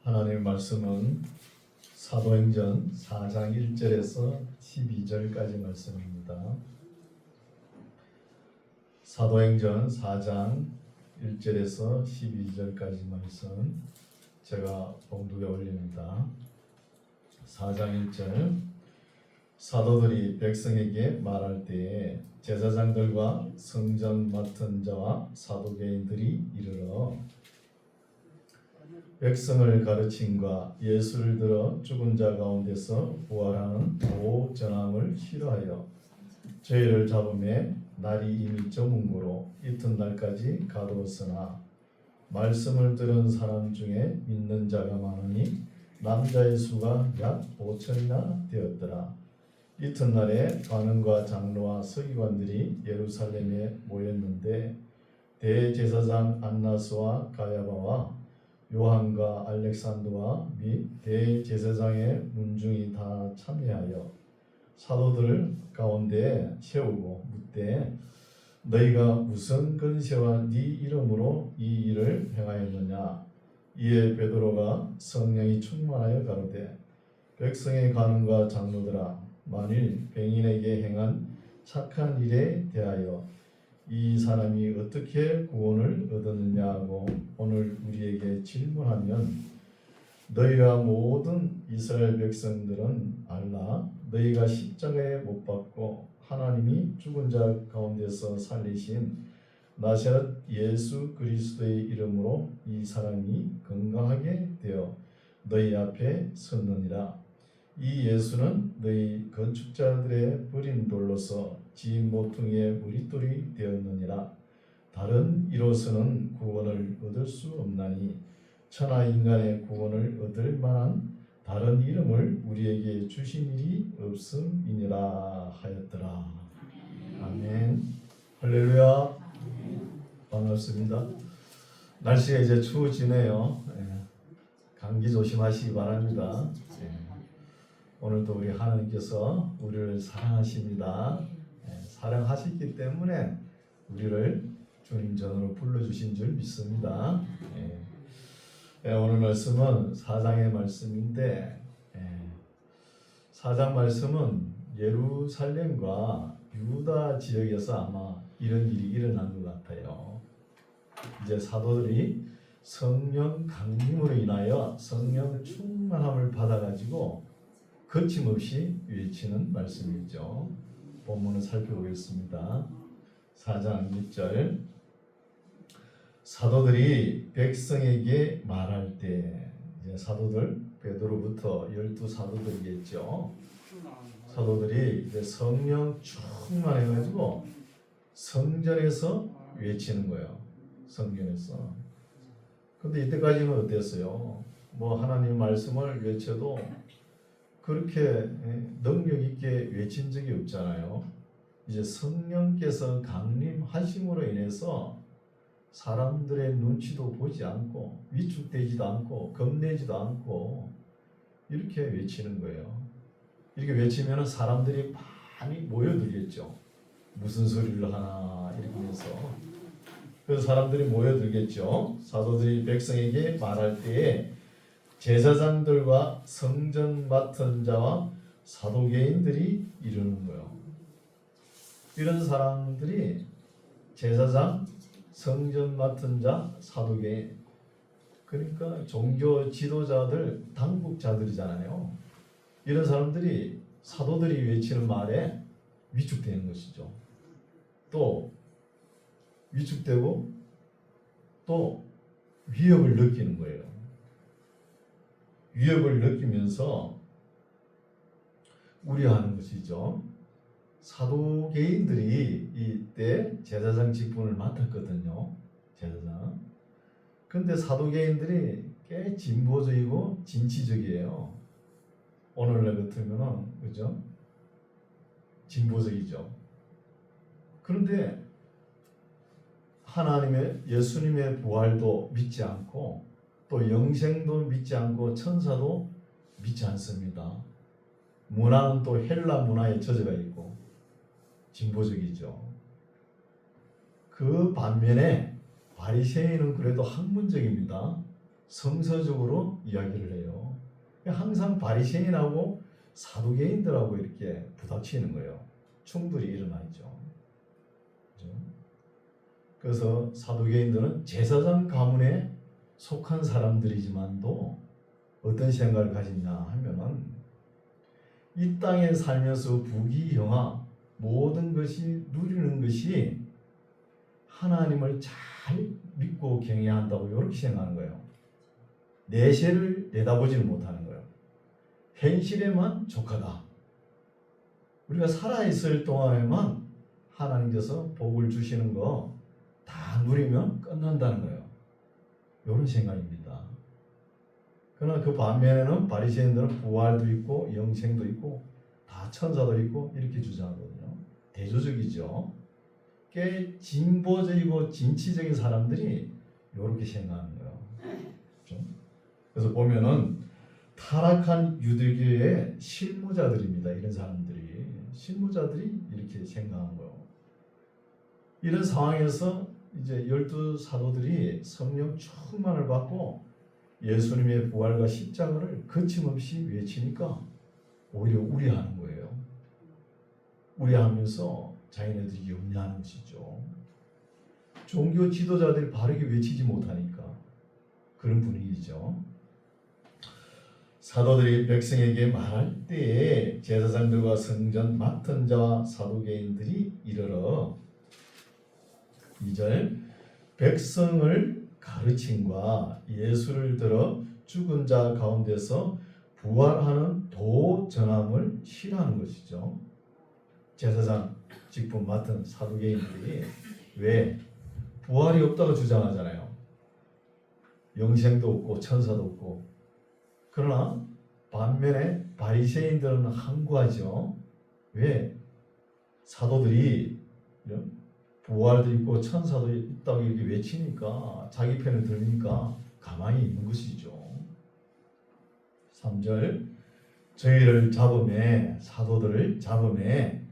하나님의 말씀은 사도행전 4장 1절에서 12절까지 말씀입니다. 사도행전 4장 1절에서 12절까지 말씀 제가 봉독에 올립니다. 4장 1절 사도들이 백성에게 말할 때에 제사장들과 성전 맡은 자와 사두개인들이 이르러 백성을 가르침과 예수를 들어 죽은 자 가운데서 부활하는 도 전함을 싫어하여 저희를 잡음에 날이 이미 저문 고로 이튿날까지 가두었으나 말씀을 들은 사람 중에 믿는 자가 많으니 남자의 수가 약 5천이나 되었더라. 이튿날에 관원과 장로와 서기관들이 예루살렘에 모였는데 대제사장 안나스와 가야바와 요한과 알렉산더와 및 대제사장의 문중이 다 참여하여 사도들 가운데 세우고 묻되 너희가 무슨 근세와 네 이름으로 이 일을 행하였느냐. 이에 베드로가 성령이 충만하여 가로되 백성의 관원과 장로들아 만일 병인에게 행한 착한 일에 대하여 이 사람이 어떻게 구원을 얻었느냐 하고 오늘 우리에게 질문하면 너희와 모든 이스라엘 백성들은 알라. 너희가 십자가에 못 박고 하나님이 죽은 자 가운데서 살리신 나사렛 예수 그리스도의 이름으로 이 사람이 건강하게 되어 너희 앞에 섰느니라. 이 예수는 너희 건축자들의 버린 돌로서 지 모퉁이의 무리돌이 되었느니라. 다른 이로서는 구원을 얻을 수 없나니 천하 인간의 구원을 얻을 만한 다른 이름을 우리에게 주신 일이 없음이니라 하였더라. 아멘. 할렐루야. 반갑습니다. 날씨가 이제 추워지네요. 감기 조심하시기 바랍니다. 오늘도 우리 하나님께서 우리를 사랑하십니다. 사랑하시기 때문에 우리를 주님 전으로 불러주신 줄 믿습니다. 오늘 말씀은 4장의 말씀인데 4장 말씀은 예루살렘과 유다 지역에서 아마 이런 일이 일어난 것 같아요. 이제 사도들이 성령 강림으로 인하여 성령 충만함을 받아가지고 거침없이 외치는 말씀이죠. 본문을 살펴보겠습니다. 4장 1절 사도들이 백성에게 말할 때 이제 사도들 베드로부터 12사도들이겠죠. 사도들이 이제 성령 충만해가지고 성전에서 외치는 거예요. 성전에서. 근데 이때까지는 어땠어요? 뭐 하나님 말씀을 외쳐도 그렇게 능력 있게 외친 적이 없잖아요. 이제 성령께서 강림하심으로 인해서 사람들의 눈치도 보지 않고 위축되지도 않고 겁내지도 않고 이렇게 외치는 거예요. 이렇게 외치면 사람들이 많이 모여들겠죠. 무슨 소리를 하나 이렇게 해서 그래서 사람들이 모여들겠죠. 사도들이 백성에게 말할 때에 제사장들과 성전 맡은 자와 사두개인들이 이르는 거예요. 이런 사람들이 제사장, 성전 맡은 자, 사두개인, 그러니까 종교 지도자들, 당국자들이잖아요. 이런 사람들이 사도들이 외치는 말에 위축되는 것이죠. 또 위축되고 또 위협을 느끼는 거예요. 위협을 느끼면서 우려하는 것이죠. 사두개인들이 이때 제사장 직분을 맡았거든요. 제사장. 근데 사두개인들이 꽤 진보적이고 진취적이에요. 오늘날 같으면은 그죠? 진보적이죠. 그런데 하나님의 예수님의 부활도 믿지 않고 또 영생도 믿지 않고 천사도 믿지 않습니다. 문화는 또 헬라 문화에 젖어가 있고 진보적이죠. 그 반면에 바리새인은 그래도 학문적입니다. 성서적으로 이야기를 해요. 항상 바리새인하고 사두개인들하고 이렇게 부닥치는 거예요. 충돌이 일어나 있죠. 그렇죠? 그래서 사두개인들은 제사장 가문에 속한 사람들이지만도 어떤 생각을 가졌냐 하면은 이 땅에 살면서 부귀영화 모든 것이 누리는 것이 하나님을 잘 믿고 경외해야 한다고 이렇게 생각하는 거예요. 내세를 내다보지를 못하는 거예요. 현실에만 족하다. 우리가 살아있을 동안에만 하나님께서 복을 주시는 거 다 누리면 끝난다는 거예요. 이런 생각입니다. 그러나 그 반면에는 바리새인들은 부활도 있고 영생도 있고 다 천사도 있고 이렇게 주장하거든요. 대조적이죠. 꽤 진보적이고 진취적인 사람들이 이렇게 생각하는 거예요. 그렇죠? 그래서 보면은 타락한 유대교의 실무자들입니다. 이런 사람들이 실무자들이 이렇게 생각한 거예요. 이런 상황에서 이제 12사도들이 성령 충만을 받고 예수님의 부활과 십자가를 거침없이 외치니까 오히려 우려하는 거예요. 우려하면서 자기네들이 염려하는 것이죠. 종교 지도자들이 바르게 외치지 못하니까 그런 분위기죠. 사도들이 백성에게 말할 때에 제사장들과 성전 맡은 자와 사두개인들이 이르러 2절 백성을 가르침과 예수를 들어 죽은 자 가운데서 부활하는 도 전함을 싫어하는 것이죠. 제사장 직분 맡은 사두개인들이 왜 부활이 없다고 주장하잖아요. 영생도 없고 천사도 없고. 그러나 반면에 바리새인들은 항구하죠. 왜? 사도들이 부활도 있고 천사도 있다고 이렇게 외치니까 자기 편을 들으니까 가만히 있는 것이죠. 3절 저희를 잡음에 사도들을 잡음에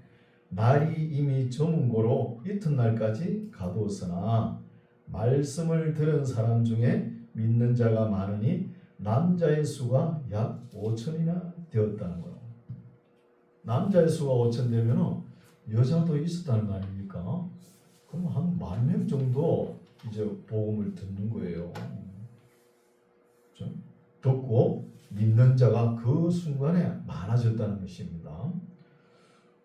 날이 이미 저문 고로 이튿날까지 가두었으나 말씀을 들은 사람 중에 믿는 자가 많으니 남자의 수가 약 5천이나 되었다는 거예요. 남자의 수가 5천 되면 여자도 있었다는 거 아닙니까? 그럼 한 10,000명 정도 이제 복음을 듣는 거예요. 그렇죠? 듣고 믿는 자가 그 순간에 많아졌다는 것입니다.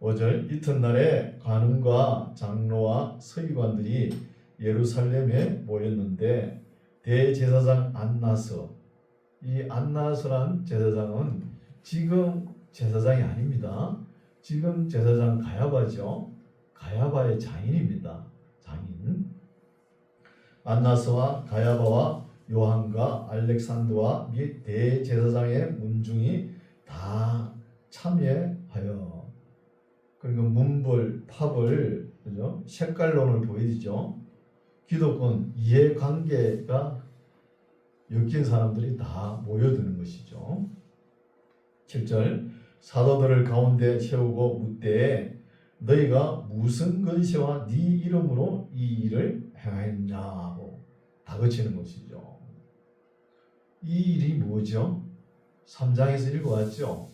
5절 이튿날에 관원과 장로와 서기관들이 예루살렘에 모였는데 대제사장 안나서, 이 안나서란 제사장은 지금 제사장이 아닙니다. 지금 제사장 가야바죠. 가야바의 장인입니다. 장인. 안나서와 가야바와 요한과 알렉산더와 및 대제사장의 문중이 다 참여하여, 그리고 문벌, 파벌, 그죠? 색깔론을 보이죠. 기독권 이해관계가 엮인 사람들이 다 모여드는 것이죠. 7절 사도들을 가운데 세우고 묻되 너희가 무슨 건시와 네 이름으로 이 일을 행하였냐고 다그치는 것이죠. 이 일이 뭐죠? 3장에서 읽어왔죠.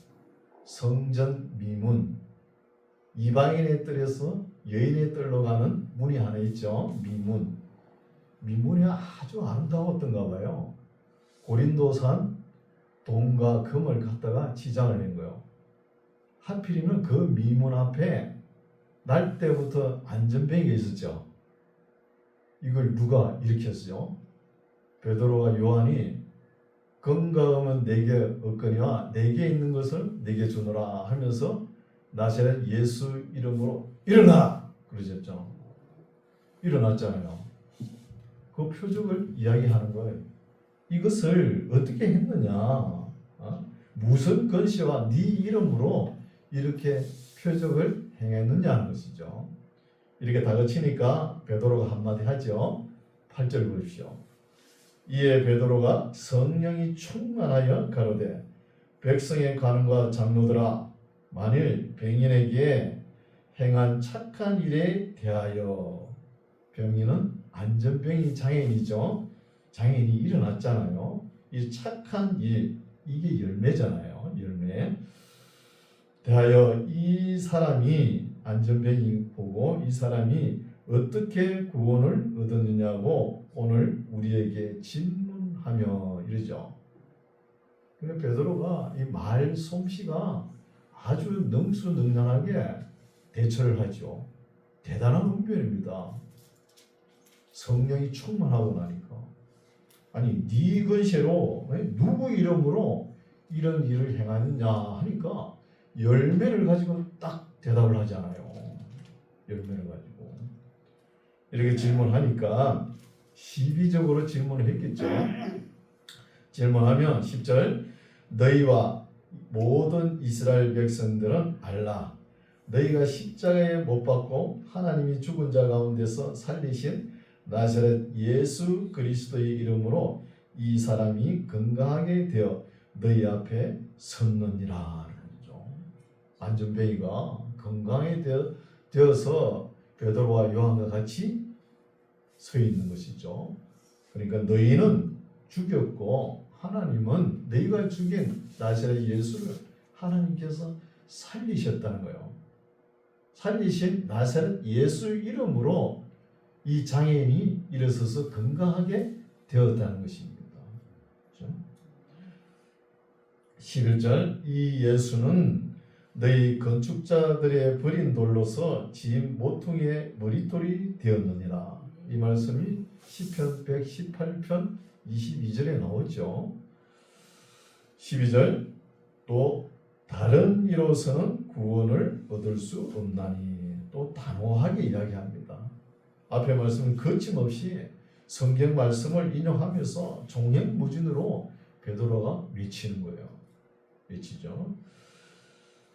성전 미문, 이방인의 뜰에서 여인의 뜰로 가는 문이 하나 있죠. 미문. 미문이 아주 아름다웠던가 봐요. 고린도산 돈과 금을 갖다가 지장을 낸 거예요. 하필이면 그 미문 앞에 날 때부터 안전뱅이가 있었죠. 이걸 누가 일으켰어요? 베드로와 요한이 건강하면 내게 얻거니와 내게 있는 것을 내게 주노라 하면서 나사렛 예수 이름으로 일어나! 그러셨죠. 일어났잖아요. 그 표적을 이야기하는 거예요. 이것을 어떻게 했느냐? 무슨 건시와 네 이름으로 이렇게 표적을 행했느냐 하는 것이죠. 이렇게 다그치니까 베드로가 한마디 하죠. 8절 보십시오. 이에 베드로가 성령이 충만하여 가로되 백성의 관원과 장로들아 만일 병인에게 행한 착한 일에 대하여, 병인은 안전병이 장애인이죠. 장애인이 일어났잖아요. 이 착한 일, 이게 열매잖아요. 열매. 대하여 이 사람이 안전뱅이 보고 이 사람이 어떻게 구원을 얻었느냐고 오늘 우리에게 질문하며 이러죠. 그러니까 베드로가 이 말 솜씨가 아주 능수능란하게 대처를 하죠. 대단한 응변입니다. 성령이 충만하고 나니까. 아니 네 근세로 누구 이름으로 이런 일을 행하느냐 하니까 열매를 가지고 딱 대답을 하잖아요. 열매를 가지고 이렇게 질문하니까 시비적으로 질문을 했겠죠. 질문하면 10절 너희와 모든 이스라엘 백성들은 알라 너희가 십자가에 못 박고 하나님이 죽은 자 가운데서 살리신 나사렛 예수 그리스도의 이름으로 이 사람이 건강하게 되어 너희 앞에 섰느니라. 안전뱅이가 건강하게 되어서 베드로와 요한과 같이 서 있는 것이죠. 그러니까 너희는 죽였고 하나님은 너희가 죽인 나사렛 예수를 하나님께서 살리셨다는 거예요. 살리신 나사렛 예수 이름으로 이 장애인이 일어서서 건강하게 되었다는 것입니다. 11절 이 예수는 너희 건축자들의 버린 돌로서 지은 모퉁이의 머릿돌이 되었느니라. 이 말씀이 시편 118편 22절에 나오죠. 12절 또 다른 이로서는 구원을 얻을 수 없나니 또 단호하게 이야기합니다. 앞에 말씀은 거침없이 성경 말씀을 인용하면서 종횡무진으로 베드로가 외치는 거예요. 외치죠.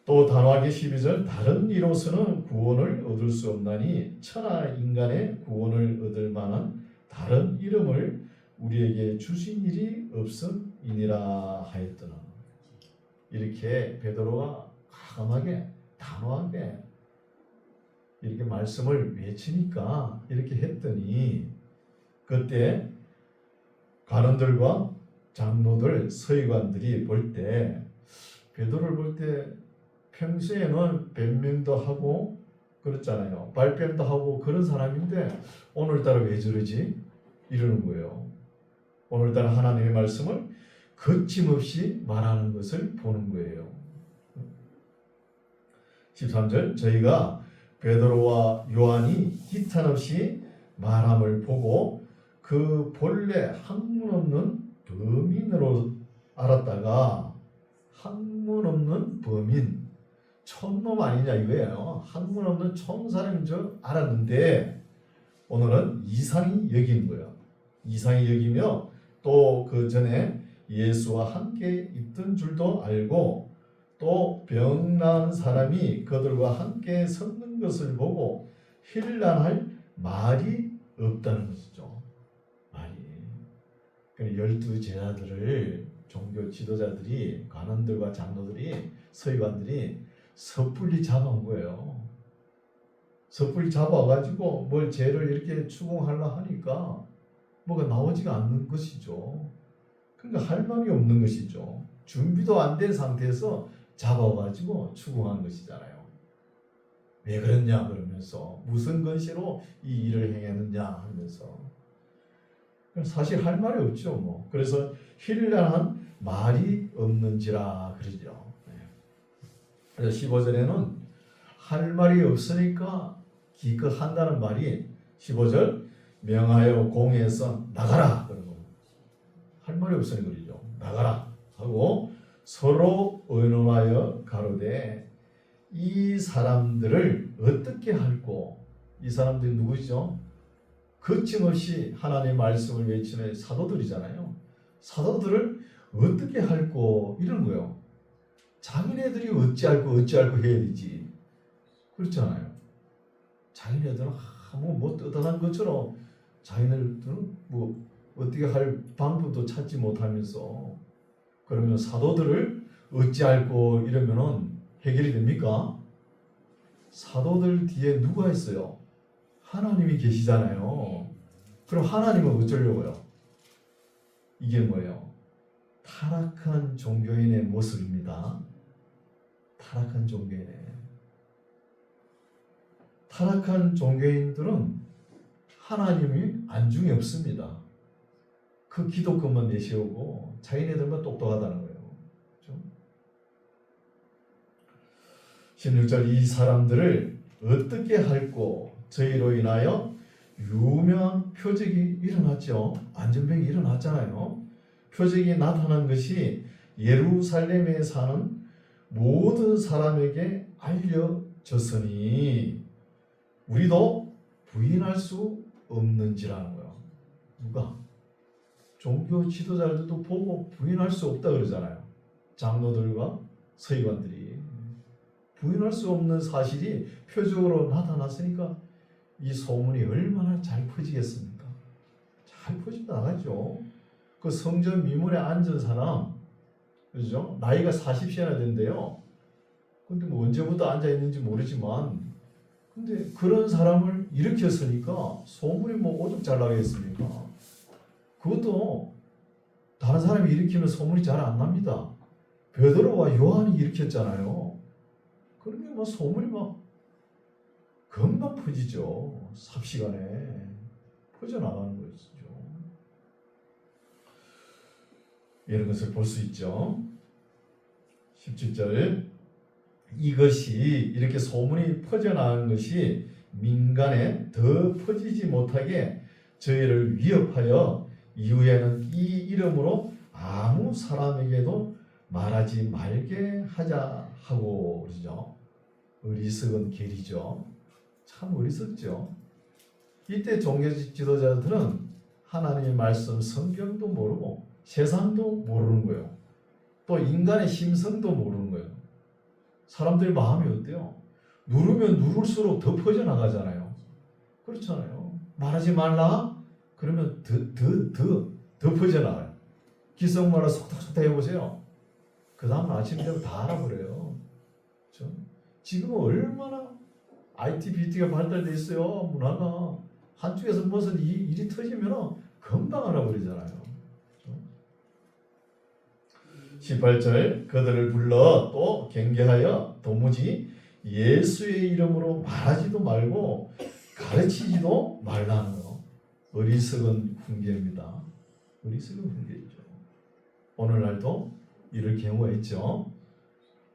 또 단호하게 12절 다른 이로서는 구원을 얻을 수 없나니 천하 인간의 구원을 얻을 만한 다른 이름을 우리에게 주신 일이 없음이니라 하였더라. 이렇게 베드로가 과감하게 단호하게 이렇게 말씀을 외치니까 이렇게 했더니 그때 관원들과 장로들 서기관들이 볼 때 베드로를 볼 때 평소에는 변명도 하고 그렇잖아요. 발뺌도 하고 그런 사람인데 오늘따라 왜 저러지? 이러는 거예요. 오늘따라 하나님의 말씀을 거침없이 말하는 것을 보는 거예요. 13절 저희가 베드로와 요한이 기탄 없이 말함을 보고 그 본래 학문 없는 범인으로 알았다가 학문 없는 범인 촌놈 아니냐 이거예요. 학문 없는 촌 사람인 줄 알았는데 오늘은 이상히 여기는 거예요. 이상히 여기며 또 그 전에 예수와 함께 있던 줄도 알고 또 병 나은 사람이 그들과 함께 섰는 것을 보고 힐난할 말이 없다는 것이죠. 말이. 12 제자들을 종교 지도자들이 관원들과 장로들이 서기관들이 섣불리 잡아온 거예요. 섣불리 잡아가지고 뭘 죄를 이렇게 추궁하려 하니까 뭐가 나오지가 않는 것이죠. 그러니까 할 말이 없는 것이죠. 준비도 안 된 상태에서 잡아가지고 추궁한 것이잖아요. 왜 그랬냐 그러면서 무슨 근시로 이 일을 행했느냐 하면서 사실 할 말이 없죠. 뭐. 그래서 힐난한 말이 없는지라 그러죠. 그래서 15절에는 할 말이 없으니까 기껏 한다는 말이 15절 명하여 공회에서 나가라 그런 거. 할 말이 없으니 그러죠. 나가라 하고 서로 의논하여 가로되 이 사람들을 어떻게 할꼬. 이 사람들이 누구죠? 거침없이 하나님의 말씀을 외치는 사도들이잖아요. 사도들을 어떻게 할꼬 이런 거예요. 자기네들이 어찌할꼬 해야 되지. 그렇잖아요. 자기네들은 뭐 떳떳한 것처럼 자기네들은 뭐 어떻게 할 방법도 찾지 못하면서 그러면 사도들을 어찌할꼬 이러면은 해결이 됩니까? 사도들 뒤에 누가 있어요? 하나님이 계시잖아요. 그럼 하나님은 어쩌려고요? 이게 뭐예요? 타락한 종교인의 모습입니다. 타락한 종교인의. 타락한 종교인들은 하나님이 안중에 없습니다. 그 기독교만 내세우고 자기네들만 똑똑하다는 거예요. 그렇죠? 16절 이 사람들을 어떻게 할꼬 저희로 인하여 유명한 표적이 일어났죠. 안전병이 일어났잖아요. 표적이 나타난 것이 예루살렘에 사는 모든 사람에게 알려졌으니 우리도 부인할 수 없는지라는 거예요. 누가? 종교 지도자들도 보고 부인할 수 없다 그러잖아요. 장로들과 서기관들이 부인할 수 없는 사실이 표적으로 나타났으니까 이 소문이 얼마나 잘 퍼지겠습니까? 잘 퍼져 나가죠. 그 성전 미문에 앉은 사람, 그죠? 나이가 40세나 된대요. 근데 뭐 언제부터 앉아 있는지 모르지만, 근데 그런 사람을 일으켰으니까 소문이 뭐 오죽 잘 나겠습니까? 그것도 다른 사람이 일으키면 소문이 잘 안 납니다. 베드로와 요한이 일으켰잖아요. 그러면 뭐 소문이 막 금방 퍼지죠. 삽시간에 퍼져나가는 것이죠. 이런 것을 볼 수 있죠. 17절 이것이 이렇게 소문이 퍼져나간 것이 민간에 더 퍼지지 못하게 저희를 위협하여 이후에는 이 이름으로 아무 사람에게도 말하지 말게 하자 하고 그러죠. 어리석은 계리죠. 참 어리석죠. 이때 종교 지도자들은 하나님의 말씀 성경도 모르고 세상도 모르는 거예요. 또 인간의 심성도 모르는 거예요. 사람들의 마음이 어때요? 누르면 누를수록 더 퍼져나가잖아요. 그렇잖아요. 말하지 말라? 그러면 더 퍼져나가요. 기성말을 속닥속닥 해보세요. 그 다음 아침 되면 다 알아버려요. 그렇죠? 지금은 얼마나 IT, BT가 발달돼 있어요. 문화가. 한쪽에서 무슨 일이 터지면 금방 알아버리잖아요. 18절 그들을 불러 또 경계하여 도무지 예수의 이름으로 말하지도 말고 가르치지도 말라는 거. 어리석은 훈계입니다. 어리석은 훈계이죠. 오늘날도 이럴 경우가 있죠.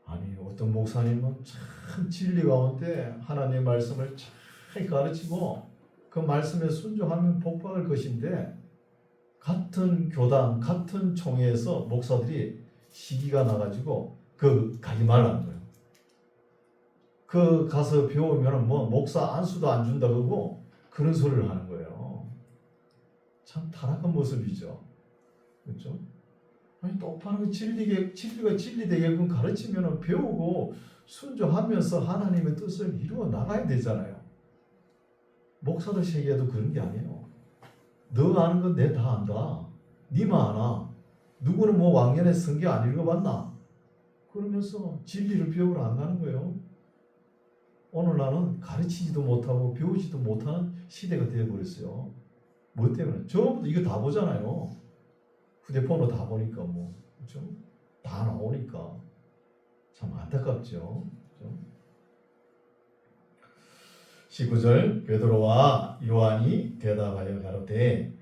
아니 어떤 목사님은 참 진리 가운데 하나님의 말씀을 잘 가르치고 그 말씀에 순종하면 복받을 것인데 같은 교단, 같은 총회에서 목사들이 시기가 나가지고 그 가지 말라는 거예요. 그 가서 배우면 뭐 목사 안수도 안 준다 그러고 그런 소리를 하는 거예요. 참 타락한 모습이죠. 그렇죠? 아니 똑바로 진리가 진리되게끔 가르치면 배우고 순종하면서 하나님의 뜻을 이루어 나가야 되잖아요. 목사들 세계에도 그런 게 아니에요. 너 아는 건 내 다 안다. 니만 아나. 누구는 뭐 왕년에 성경 안 읽어봤나? 그러면서 진리를 배우러 안 가는 거예요. 오늘날은 가르치지도 못하고 배우지도 못하는 시대가 되어버렸어요. 뭐 때문에? 저부터 이거 다 보잖아요. 휴대폰으로 다 보니까 뭐 그렇죠? 다 나오니까 참 안타깝죠. 그렇죠? 19절 베드로와 요한이 대답하여 가로되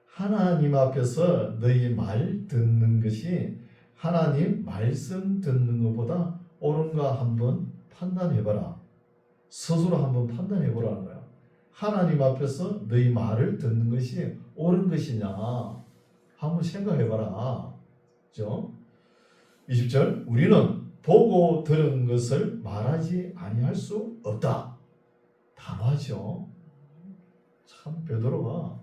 하나님 앞에서 너희 말 듣는 것이 하나님 말씀 듣는 것보다 옳은가 한번 판단해봐라. 스스로 한번 판단해보라는 거야. 하나님 앞에서 너희 말을 듣는 것이 옳은 것이냐 한번 생각해봐라. 그렇죠? 20절 우리는 보고 들은 것을 말하지 아니할 수 없다. 단호하죠. 참 베드로가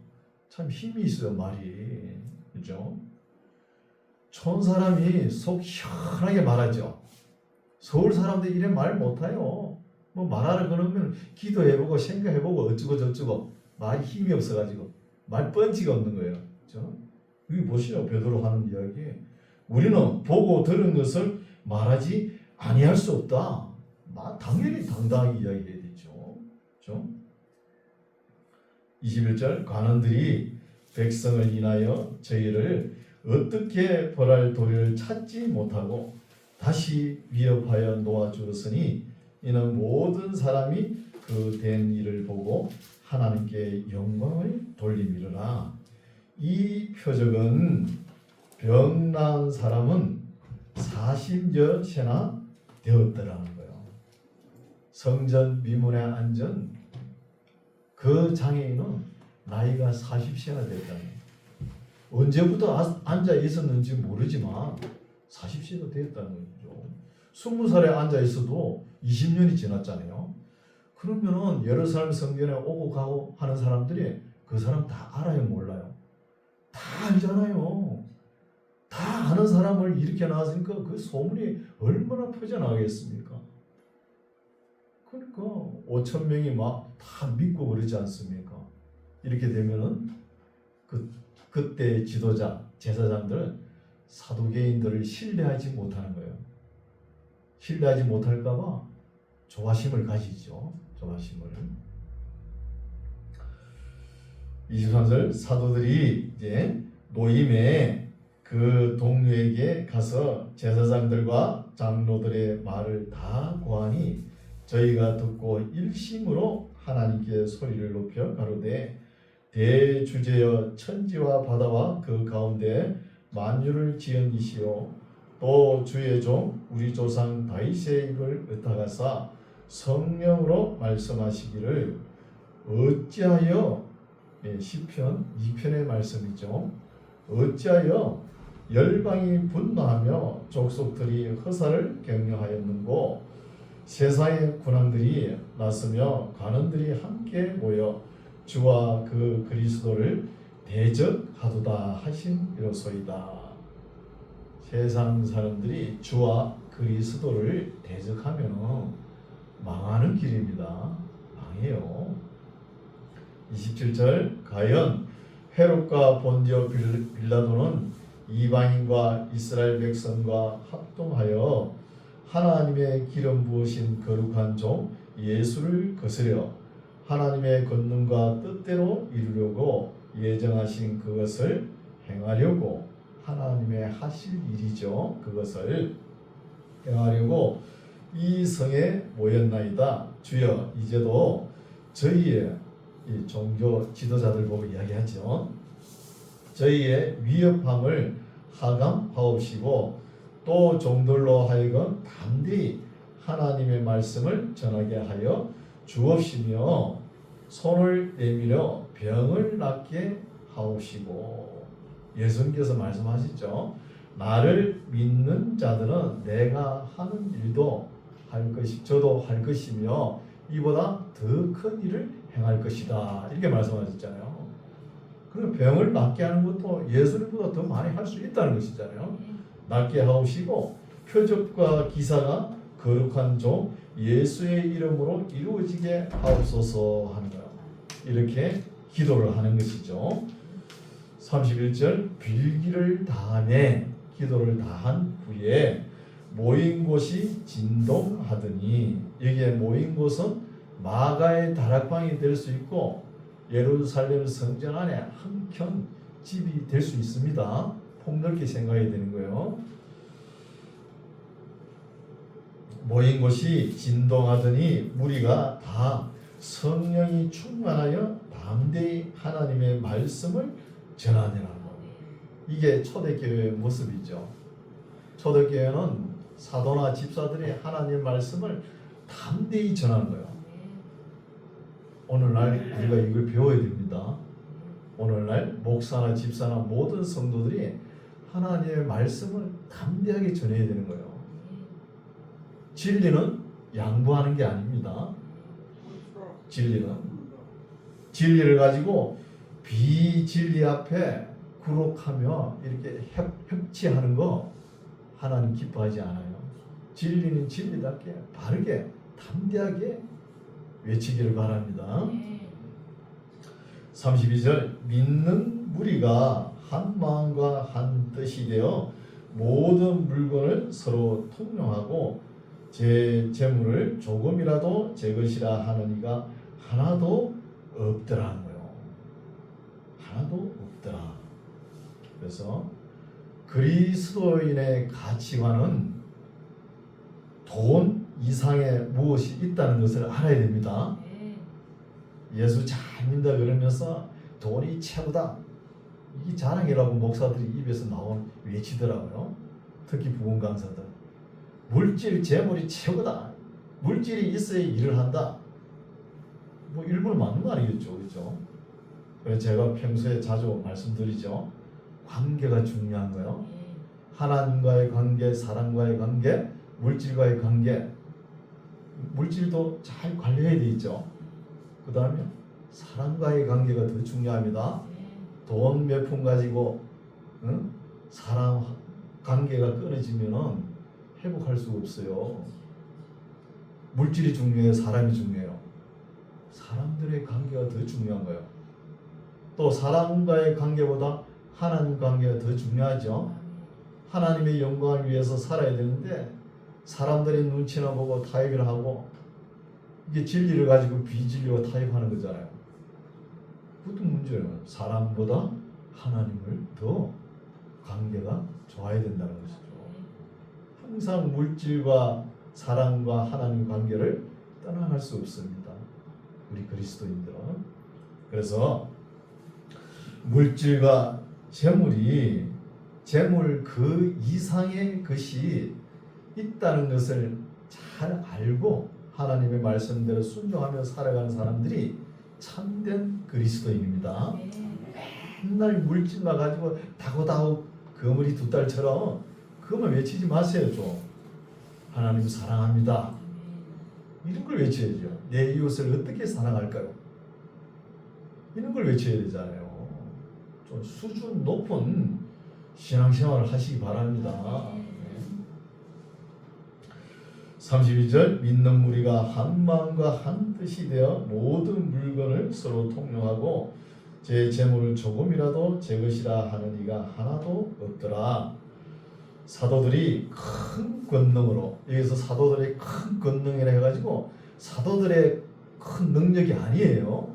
참 힘이 있어요. 말이. 그죠? 촌 사람이 속 시원하게 말하죠. 서울 사람들 이래 말 못해요. 뭐 말하라 그러면 기도해보고 생각해보고 어쩌고 저쩌고 말이 힘이 없어가지고 말 뻔치가 없는 거예요. 그죠? 여기 보시죠. 베드로 하는 이야기. 우리는 보고 들은 것을 말하지 아니할 수 없다. 당연히 당당하게 이야기해야 되죠. 그죠? 21절 관원들이 백성을 인하여 저희를 어떻게 벌할 도리를 찾지 못하고 다시 위협하여 놓아주었으니 이는 모든 사람이 그 된 일을 보고 하나님께 영광을 돌림이로라. 이 표적은 병 나은 사람은 40여 세나 되었더라는 거예요. 성전 미문에 앉은 그 장애인은 나이가 40세나 됐다는 거예요. 언제부터 앉아 있었는지 모르지만 40세가 되었다는 거죠. 20살에 앉아 있어도 20년이 지났잖아요. 그러면은 예루살렘 성전에 오고 가고 하는 사람들이 그 사람 다 알아요, 몰라요? 다 알잖아요. 다 아는 사람을 이렇게 나왔으니까 그 소문이 얼마나 퍼져나가겠습니까? 그러니까 5천 명이 막 다 믿고 그러지 않습니까? 이렇게 되면은 그때 지도자, 제사장들은 사두개인들을 신뢰하지 못하는 거예요. 신뢰하지 못할까봐 조바심을 가지죠. 조바심을. 23절 사도들이 이제 노임에 그 동료에게 가서 제사장들과 장로들의 말을 다 고하니 저희가 듣고 일심으로 하나님께 소리를 높여 가로되 대주제여 천지와 바다와 그 가운데 만유를 지은 이시오 또 주의 종 우리 조상 다윗의 입을 의탁하사 성령으로 말씀하시기를 어찌하여 시편 2편의 말씀이죠. 어찌하여 열방이 분노하며 족속들이 허사를 격려하였는고 세상의 군왕들이 나서며 관원들이 함께 모여 주와 그 그리스도를 대적하도다 하신 이로소이다. 세상 사람들이 주와 그리스도를 대적하면 망하는 길입니다. 망해요. 27절 과연 헤롯과 본디오 빌라도는 이방인과 이스라엘 백성과 합동하여 하나님의 기름 부으신 거룩한 종 예수를 거스려 하나님의 권능과 뜻대로 이루려고 예정하신 그것을 행하려고 하나님의 하실 일이죠. 그것을 행하려고 이 성에 모였나이다. 주여 이제도 저희의 이 종교 지도자들 보고 이야기하죠. 저희의 위협함을 하감하옵시고 또 종들로 하여금 담대히 하나님의 말씀을 전하게 하여 주옵시며 손을 내밀어 병을 낫게 하옵시고 예수님께서 말씀하시죠. 나를 믿는 자들은 내가 하는 일도 할 것이 저도 할 것이며 이보다 더 큰 일을 행할 것이다. 이렇게 말씀하셨잖아요. 그럼 병을 낫게 하는 것도 예수님보다 더 많이 할 수 있다는 것이잖아요. 낫게 하옵시고 표적과 기사가 거룩한 종 예수의 이름으로 이루어지게 하옵소서 하는 거예요. 이렇게 기도를 하는 것이죠. 31절 빌기를 다하매 기도를 다한 후에 모인 곳이 진동하더니 여기에 모인 곳은 마가의 다락방이 될 수 있고 예루살렘 성전 안에 한켠 집이 될 수 있습니다. 폭넓게 생각해야 되는 거예요. 모인 곳이 진동하더니 무리가 다 성령이 충만하여 담대히 하나님의 말씀을 전하더라는 거예요. 이게 초대교회의 모습이죠. 초대교회는 사도나 집사들이 하나님의 말씀을 담대히 전하는 거예요. 오늘날 우리가 이걸 배워야 됩니다. 오늘날 목사나 집사나 모든 성도들이 하나님의 말씀을 담대하게 전해야 되는 거예요. 진리는 양보하는 게 아닙니다. 진리를 가지고 비진리 앞에 굴욕하며 이렇게 협치하는 거 하나님 기뻐하지 않아요. 진리는 진리답게 바르게 담대하게 외치기를 바랍니다. 32절 믿는 무리가 한 마음과 한 뜻이 되어 모든 물건을 서로 통용하고 제 재물을 조금이라도 제 것이라 하는 이가 하나도 없더라는 거예요. 하나도 없더라. 그래서 그리스도인의 가치관은 돈 이상의 무엇이 있다는 것을 알아야 됩니다. 예수 잘 믿는다 그러면서 돈이 최고다, 이게 자랑이라고 목사들이 입에서 외치더라고요. 특히 부흥 강사들. 물질, 재물이 최고다. 물질이 있어야 일을 한다. 뭐 일부러 맞는 말이겠죠, 그렇죠? 그래서 제가 평소에 자주 말씀드리죠. 관계가 중요한 거요. 하나님과의 관계, 사람과의 관계, 물질과의 관계. 물질도 잘 관리해야 되죠. 그 다음에 사람과의 관계가 더 중요합니다. 돈 몇 푼 가지고 사람 관계가 끊어지면은 회복할 수가 없어요. 물질이 중요해요, 사람이 중요해요. 사람들의 관계가 더 중요한 거예요. 또 사람과의 관계보다 하나님 관계가 더 중요하죠. 하나님의 영광을 위해서 살아야 되는데 사람들의 눈치나 보고 타협을 하고, 이게 진리를 가지고 비진리와 타협하는 거잖아요. 그것도 문제예요. 사람보다 하나님을 더 관계가 좋아야 된다는 것이죠. 항상 물질과 사랑과 하나님 관계를 떠나갈 수 없습니다, 우리 그리스도인들은. 그래서 물질과 재물 그 이상의 것이 있다는 것을 잘 알고 하나님의 말씀대로 순종하며 살아가는 사람들이 참된 그리스도인입니다. 맨날 물질만 가지고 다고다고 거머리 두 딸처럼 그것만 외치지 마세요. 좀 하나님 사랑합니다, 이런 걸 외쳐야죠. 내 이웃을 어떻게 사랑할까요? 이런 걸 외쳐야 되잖아요. 좀 수준 높은 신앙생활을 하시기 바랍니다. 32절, 믿는 무리가 한 마음과 한 뜻이 되어 모든 물건을 서로 통용하고 제 재물을 조금이라도 제 것이라 하는 이가 하나도 없더라. 사도들이 큰 권능으로, 여기서 사도들의 큰 권능이라 해가지고 사도들의 큰 능력이 아니에요.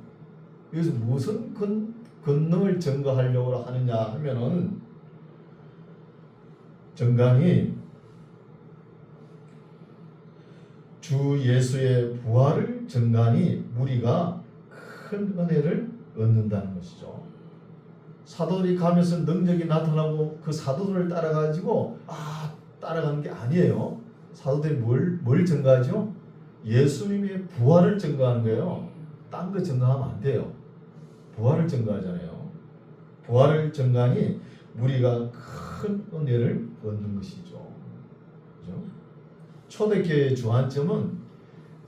여기서 무슨 권능을 증거하려고 하느냐 하면은, 정강이 주 예수의 부활을 증거하니 무리가 큰 은혜를 얻는다는 것이죠. 사도들이 가면서 능력이 나타나고 그 사도들을 따라가지고 따라가는 게 아니에요. 사도들이 뭘 증거하죠? 예수님의 부활을 증거하는 거예요. 딴 거 증거하면 안 돼요. 부활을 증거하잖아요. 부활을 증거하니 무리가 큰 은혜를 얻는 것이죠. 그렇죠? 초대교회의 주안점은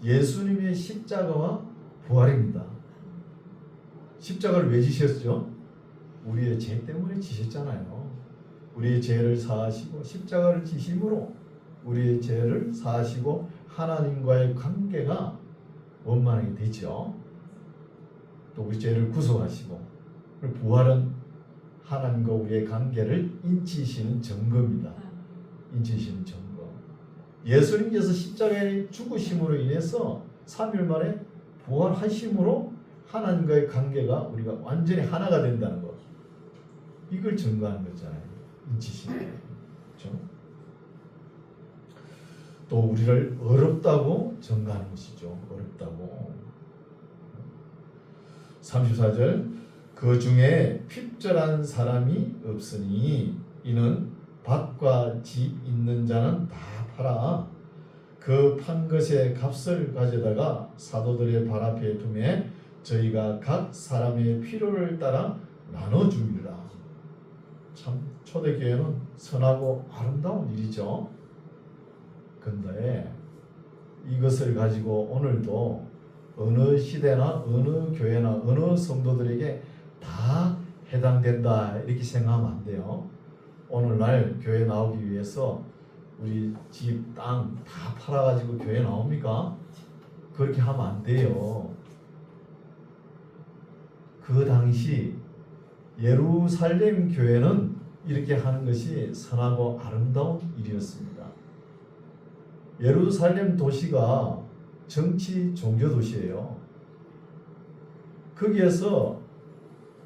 예수님의 십자가와 부활입니다. 십자가를 왜 지셨죠? 우리의 죄 때문에 지셨잖아요. 우리의 죄를 사하시고 십자가를 지심으로 우리의 죄를 사하시고 하나님과의 관계가 원만하게 되죠. 또 우리 죄를 구속하시고, 부활은 하나님과 우리의 관계를 인치시는 증거입니다. 인치시는 증거. 예수님께서 십자가의 죽으심으로 인해서 3일 만에 부활하심으로 하나님과의 관계가 우리가 완전히 하나가 된다는 것, 이걸 증거하는 거잖아요. 인치시는. 그렇죠? 또 우리를 어렵다고 증거하는 것이죠. 어렵다고. 34절, 그 중에 핍절한 사람이 없으니 이는 밭과 집 있는 자는 다 팔아 그 판 것의 값을 가져다가 사도들의 발 앞에 두매 저희가 각 사람의 필요를 따라 나눠주리라. 참 초대교회는 선하고 아름다운 일이죠. 근데 이것을 가지고 오늘도 어느 시대나 어느 교회나 어느 성도들에게 다 해당된다 이렇게 생각하면 안 돼요. 오늘날 교회 나오기 위해서 우리 집, 땅 다 팔아가지고 교회 나옵니까? 그렇게 하면 안 돼요. 그 당시 예루살렘 교회는 이렇게 하는 것이 선하고 아름다운 일이었습니다. 예루살렘 도시가 정치 종교 도시예요. 거기에서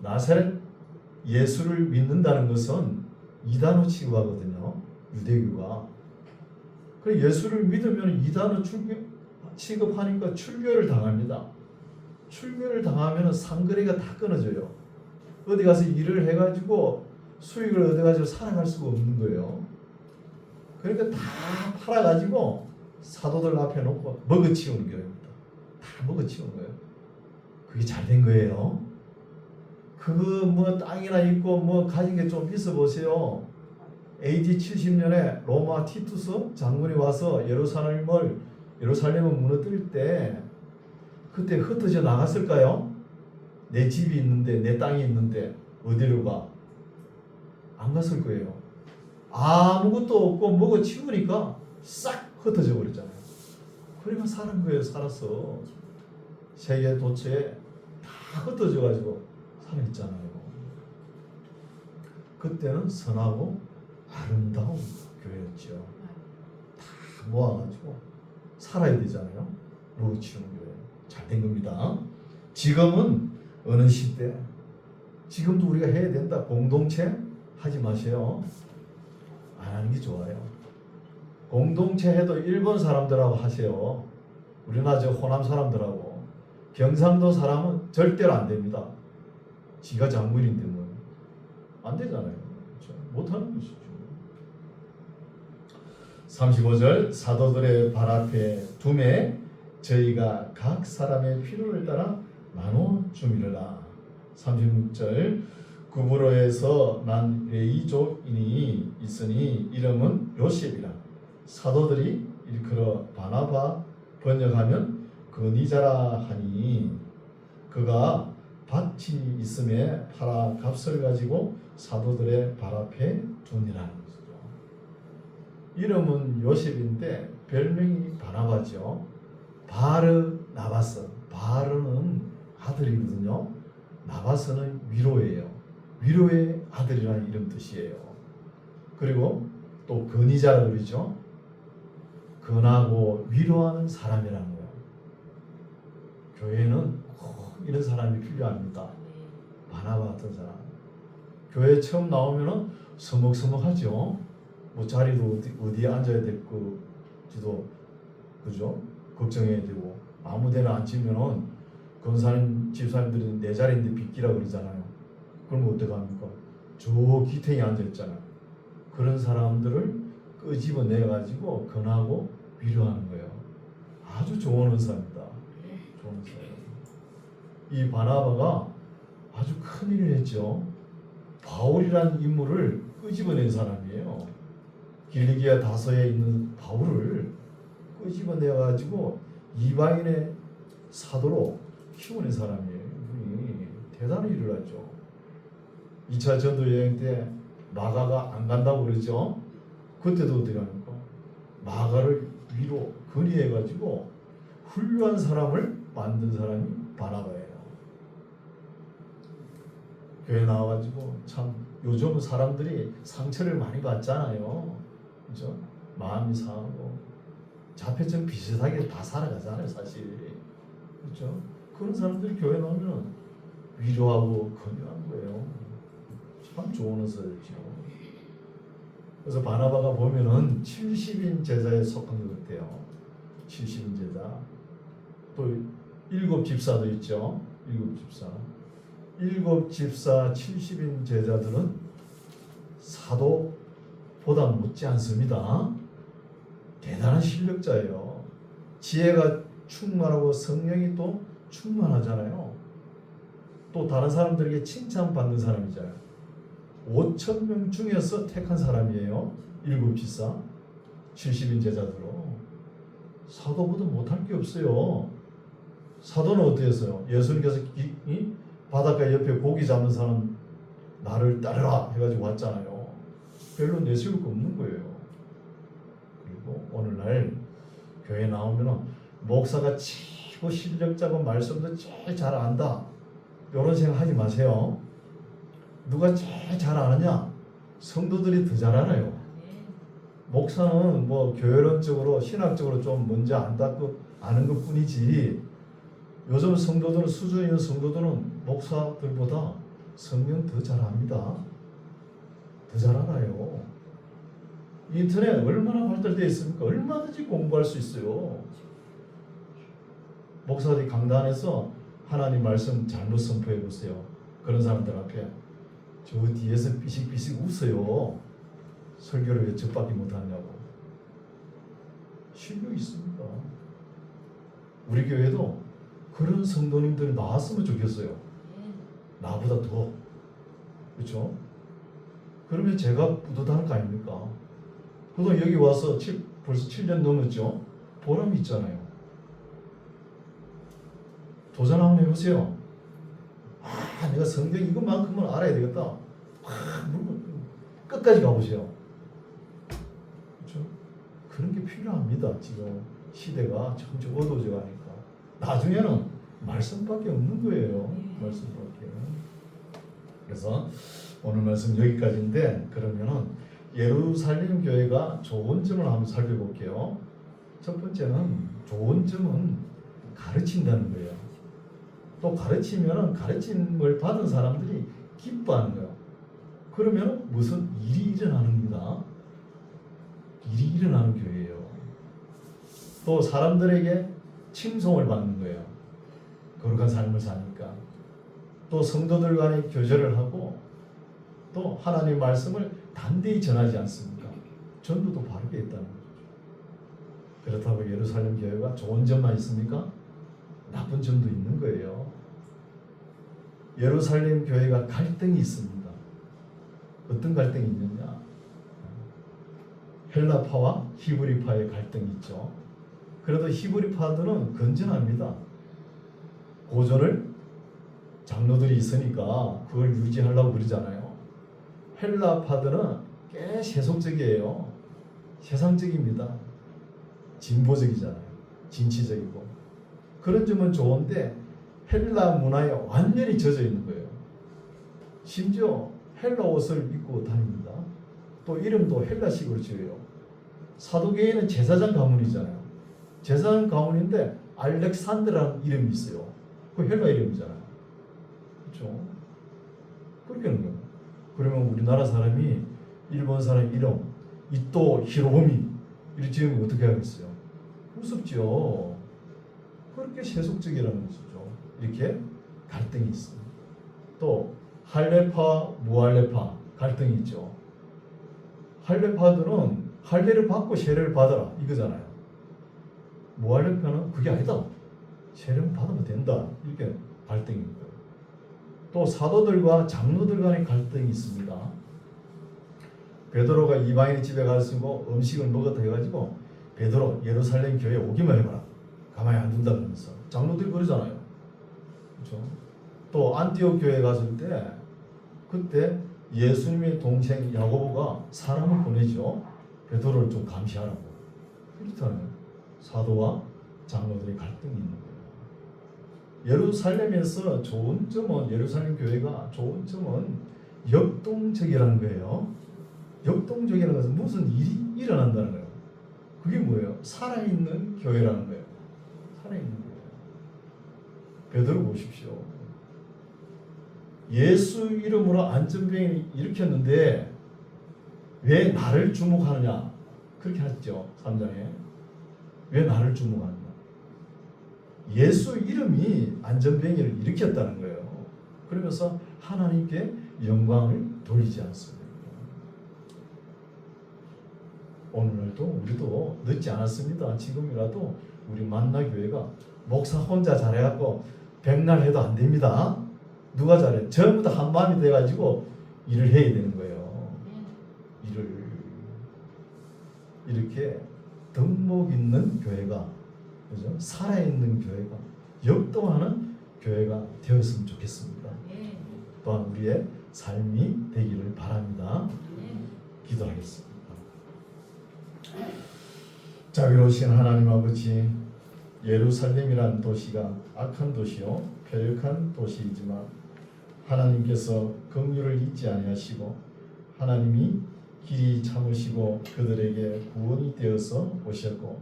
나사렛 예수를 믿는다는 것은 이단으로 취급하거든요. 유대교가. 그래 예수를 믿으면 이단으로 취급하니까 출교를 당합니다. 출교를 당하면 상거래가 다 끊어져요. 어디 가서 일을 해가지고 수익을 얻어가지고 살아갈 수가 없는 거예요. 그러니까 다 팔아가지고 사도들 앞에 놓고 먹어치우는 거예요. 다 먹어치우는 거예요. 그게 잘 된 거예요. 그거 뭐 땅이나 있고 뭐 가진 게 좀 있어 보세요. AD 70년에 로마 티투스 장군이 와서 예루살렘을 무너뜨릴 때 그때 흩어져 나갔을까요? 내 집이 있는데 내 땅이 있는데 어디로 가? 안 갔을 거예요. 아무것도 없고 먹어치우니까 싹 흩어져 버렸잖아요. 그러면 사는 거예요. 살았어. 세계 도처에 다 흩어져 가지고 살아있잖아요. 그때는 선하고 아름다운 교회였죠. 다 모아가지고 살아야 되잖아요. 먹어치우는 교회. 잘 된 겁니다. 지금은 어느 시대? 지금도 우리가 해야 된다. 공동체 하지 마세요. 안 하는 게 좋아요. 공동체 해도 일본 사람들하고 하세요. 우리나라 저 호남 사람들하고. 경상도 사람은 절대로 안 됩니다. 지가 장군인데 뭐. 안 되잖아요. 그렇죠? 못하는 것이죠. 35절 사도들의 발 앞에 두매 저희가 각 사람의 필요를 따라 나눠 주미르라. 36절 구브로에서 난 레이족인이 있으니 이름은 요셉이라. 사도들이 일컬어 바나바 번역하면 거니자라 하니 그가 밭이 있음에 팔아 값을 가지고 사도들의 발 앞에 두니라는 것이죠. 이름은 요셉인데 별명이 바나바죠. 바르나바스. 바르는 아들이거든요. 나바스는 위로예요. 위로의 아들이라는 이름 뜻이에요. 그리고 또 근위자라고 그러죠. 근하고 위로하는 사람이라는 거예요. 교회는 꼭 이런 사람이 필요합니다. 바나바 같은 사람. 교회 처음 나오면은 서먹서먹하죠. 뭐 자리도 어디에 앉아야 될지도 그죠? 걱정해야 되고 아무데나 앉으면은 권사님 집사님들이 내 자리인데 빗기라 그러잖아요. 그럼 어떡합니까? 저 기탱이 앉아있잖아요. 그런 사람들을 끄집어내가지고 권하고 위로하는 거예요. 아주 좋은 은사입니다. 좋은 은사예요. 이 바나바가 아주 큰 일을 했죠. 바울이라는 인물을 끄집어낸 사람이에요. 길리기아 다서에 있는 바울을 끄집어내가지고 이방인의 사도로 키우는 사람이에요. 이분이 대단한 일을 하죠. 2차 전도 여행 때 마가가 안 간다고 그랬죠. 그때도 어떻게 합니까? 마가를 위로 건의해가지고 훌륭한 사람을 만든 사람이 바나바예요. 교회 나와가지고 참 요즘 사람들이 상처를 많이 받잖아요. 그죠? 마음이 상하고 자폐증 비슷하게 다 살아가잖아요, 사실. 그렇죠? 그런 사람들이 교회 나오면 위로하고 건의하는 거예요. 참 좋은 은사였죠. 그래서 바나바가 보면은 70인 제자에 속한 것 같아요. 70인 제자. 또 7 집사도 있죠. 7 집사. 7 집사 70인 제자들은 사도보다 못지 않습니다. 대단한 실력자예요. 지혜가 충만하고 성령이 또 충만하잖아요. 또 다른 사람들에게 칭찬받는 사람이잖아요. 5,000명 중에서 택한 사람이에요. 7 집사 70인 제자들로. 사도보다 못할 게 없어요. 사도는 어떻게 했어요? 예수님께서 바닷가 옆에 고기 잡는 사람 나를 따르라 해가지고 왔잖아요. 별로 내세울 거 없는 거예요. 그리고 오늘날 교회 나오면 목사가 최고 실력자고 말씀도 제일 잘 안다. 이런 생각 하지 마세요. 누가 제일 잘 아느냐? 성도들이 더 잘 알아요. 목사는 뭐 교회론적으로 신학적으로 좀 먼저 아는 것 뿐이지 요즘 성도들은 수준 있는 성도들은 목사들보다 성경 더 잘 압니다. 더 잘 알아요. 인터넷 얼마나 발달되어 있습니까? 얼마든지 공부할 수 있어요. 목사들이 강단에서 하나님 말씀 잘못 선포해 보세요. 그런 사람들 앞에 저 뒤에서 삐식삐식 웃어요. 설교를 왜 저밖에 못하냐고. 실력 있습니다. 우리 교회도 그런 성도님들이 나왔으면 좋겠어요. 나보다 더. 그렇죠? 그러면 제가 뿌듯할 거 아닙니까? 그동안 여기 와서 벌써 7년 넘었죠? 보람이 있잖아요. 도전 한번 해보세요. 내가 성경 이것만큼은 알아야 되겠다. 끝까지 가보세요. 그렇죠? 그런 게 필요합니다. 지금 시대가 점점 어두워져 가니까. 나중에는 말씀밖에 없는 거예요. 말씀밖에. 그래서 오늘 말씀 여기까지인데, 그러면은 예루살렘 교회가 좋은 점을 한번 살펴볼게요. 첫 번째는 좋은 점은 가르친다는 거예요. 또 가르치면은 가르침을 받은 사람들이 기뻐하는 거예요. 그러면 무슨 일이 일어나는 겁니다. 일이 일어나는 교회예요. 또 사람들에게 칭송을 받는 거예요. 거룩한 삶을 사니까. 또 성도들 간에 교제를 하고 또 하나님 말씀을 단대히 전하지 않습니까? 전도도 바르게 했다는 거죠. 그렇다고 예루살렘 교회가 좋은 점만 있습니까? 나쁜 점도 있는 거예요. 예루살렘 교회가 갈등이 있습니다. 어떤 갈등이 있느냐? 헬라파와 히브리파의 갈등이 있죠. 그래도 히브리파들은 건전합니다. 고전을 장로들이 있으니까 그걸 유지하려고 그러잖아요. 헬라파들은 꽤 세속적이에요. 세상적입니다. 진보적이잖아요. 진취적이고. 그런 점은 좋은데 헬라 문화에 완전히 젖어 있는 거예요. 심지어 헬라 옷을 입고 다닙니다. 또 이름도 헬라식으로 지어요. 사도계에는 제사장 가문이잖아요. 제사장 가문인데 알렉산드라는 이름이 있어요. 그 헬라 이름이잖아요. 그렇죠? 그렇게 하는 거예요. 그러면 우리나라 사람이 일본 사람 이름 이토 히로부미 이렇게 지으면 어떻게 하겠어요? 우습죠. 그렇게 세속적이라는 것이죠. 이렇게 갈등이 있습니다. 또 할례파, 무할례파 갈등이 있죠. 할례파들은 할례를 받고 세례를 받아라 이거잖아요. 무할례파는 그게 아니다. 세례를 받으면 된다. 이렇게 갈등이 있고요. 또 사도들과 장로들 간의 갈등이 있습니다. 베드로가 이방인의 집에 가서 음식을 먹었다 해가지고 베드로 예루살렘 교회에 오기만 해봐라. 가만히 안 둔다 그러면서 장로들이 그러잖아요. 그렇죠? 또 안티옥 교회에 갔을 때 그때 예수님의 동생 야고보가 사람을 보내죠. 베드로를 좀 감시하라고. 그렇다면 사도와 장로들의 갈등이 있는 거예요. 예루살렘에서 좋은 점은 예루살렘 교회가 좋은 점은 역동적이라는 거예요. 역동적이라는 것은 무슨 일이 일어난다는 거예요. 그게 뭐예요? 살아있는 교회라는 거예요. 살아있는 교회. 베드로 보십시오. 예수 이름으로 안전병을 일으켰는데 왜 나를 주목하느냐? 그렇게 하죠. 3장에. 왜 나를 주목하느냐? 예수 이름이 안전병을 일으켰다는 거예요. 그러면서 하나님께 영광을 돌리지 않습니다. 오늘날도 우리도 늦지 않았습니다. 지금이라도 우리 만나교회가 목사 혼자 잘해갖고 백날 해도 안 됩니다. 누가 잘해? 전부 다 한 마음이 돼가지고 일을 해야 되는 거예요. 일을 이렇게 덕목 있는 교회가, 그죠? 살아있는 교회가, 역동하는 교회가 되었으면 좋겠습니다. 또한 우리의 삶이 되기를 바랍니다. 기도하겠습니다. 자비로우신 하나님 아버지, 예루살렘이란 도시가 악한 도시요 패역한 도시이지만 하나님께서 긍휼을 잊지 아니하시고 하나님이 길이 참으시고 그들에게 구원이 되어서 오셨고,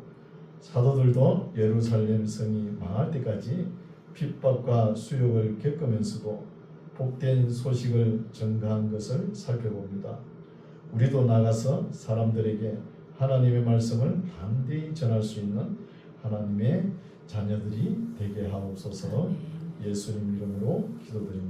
사도들도 예루살렘 성이 망할 때까지 핍박과 수욕을 겪으면서도 복된 소식을 전가한 것을 살펴봅니다. 우리도 나가서 사람들에게 하나님의 말씀을 담대히 전할 수 있는 하나님의 자녀들이 되게 하옵소서. 예수님 이름으로 기도드립니다.